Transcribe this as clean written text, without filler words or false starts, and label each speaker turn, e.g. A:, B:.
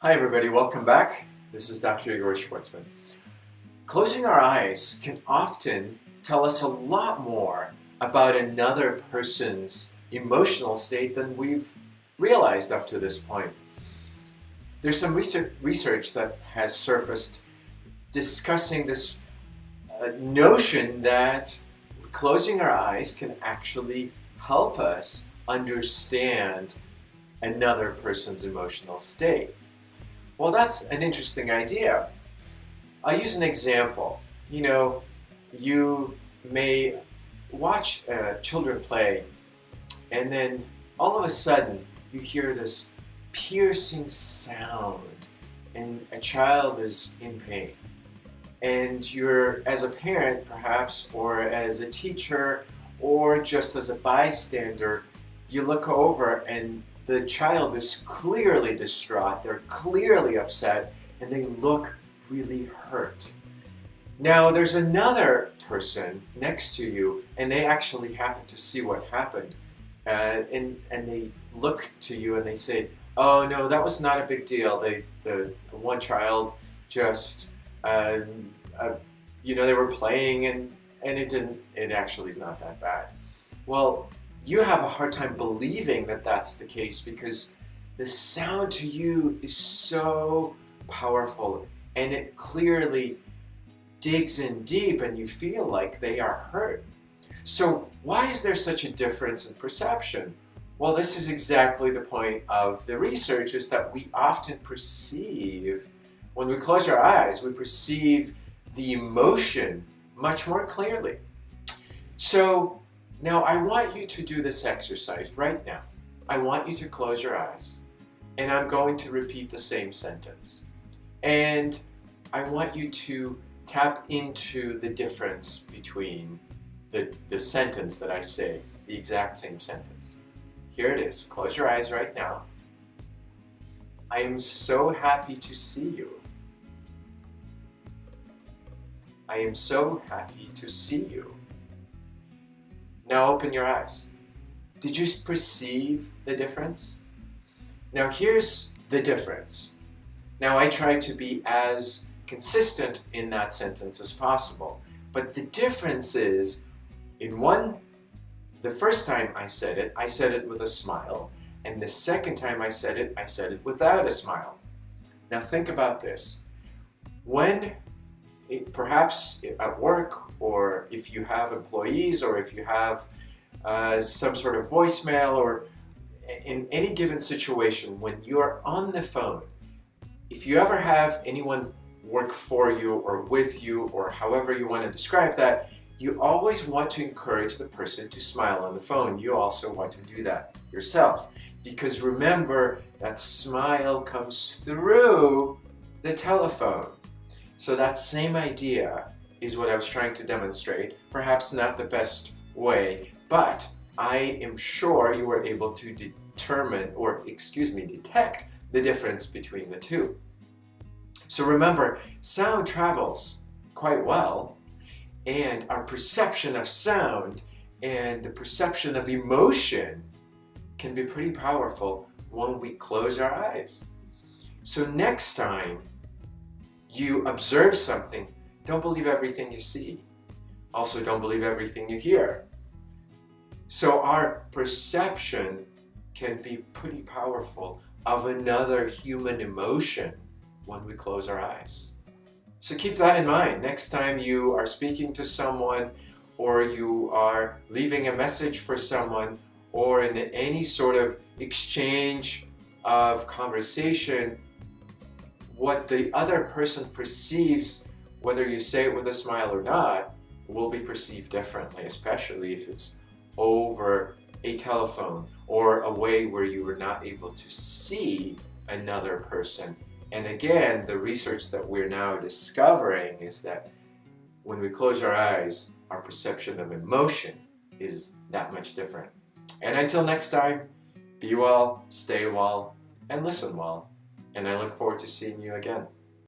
A: Hi everybody, welcome back. This is Dr. Schwartzman. Closing our eyes can often tell us a lot more about another person's emotional state than we've realized up to this point. There's some research that has surfaced discussing this notion that closing our eyes can actually help us understand another person's emotional state. Well, that's an interesting idea. I'll use an example. You may watch children play, and then all of a sudden you hear this piercing sound, and a child is in pain. And you're, as a parent perhaps, or as a teacher, or just as a bystander, you look over and the child is clearly distraught, they're clearly upset, and they look really hurt. Now, there's another person next to you, and they actually happen to see what happened, and they look to you and they say, "Oh no, that was not a big deal. The one child just, they were playing, and it actually is not that bad." Well, you have a hard time believing that that's the case because the sound to you is so powerful and it clearly digs in deep and you feel like they are hurt. So why is there such a difference in perception? Well, this is exactly the point of the research, is that we often perceive, when we close our eyes, we perceive the emotion much more clearly. So now I want you to do this exercise right now. I want you to close your eyes, and I'm going to repeat the same sentence. And I want you to tap into the difference between the sentence that I say, the exact same sentence. Here it is. Close your eyes right now. I am so happy to see you. I am so happy to see you. Now open your eyes. Did you perceive the difference? Now here's the difference. Now I try to be as consistent in that sentence as possible. But the difference is, the first time I said it with a smile. And the second time I said it without a smile. Now think about this. Perhaps at work, or if you have employees, or if you have some sort of voicemail, or in any given situation when you're on the phone, if you ever have anyone work for you or with you, or however you want to describe that, you always want to encourage the person to smile on the phone. You also want to do that yourself, because remember, that smile comes through the telephone. So that same idea is what I was trying to demonstrate. Perhaps not the best way, but I am sure you were able to detect the difference between the two. So remember, sound travels quite well, and our perception of sound and the perception of emotion can be pretty powerful when we close our eyes. So next time you observe something, don't believe everything you see. Also, don't believe everything you hear. So our perception can be pretty powerful of another human emotion when we close our eyes. So keep that in mind. Next time you are speaking to someone, or you are leaving a message for someone, or in any sort of exchange of conversation, what the other person perceives, whether you say it with a smile or not, will be perceived differently, especially if it's over a telephone or a way where you were not able to see another person. And again, the research that we're now discovering is that when we close our eyes, our perception of emotion is that much different. And until next time, be well, stay well, and listen well. And I look forward to seeing you again.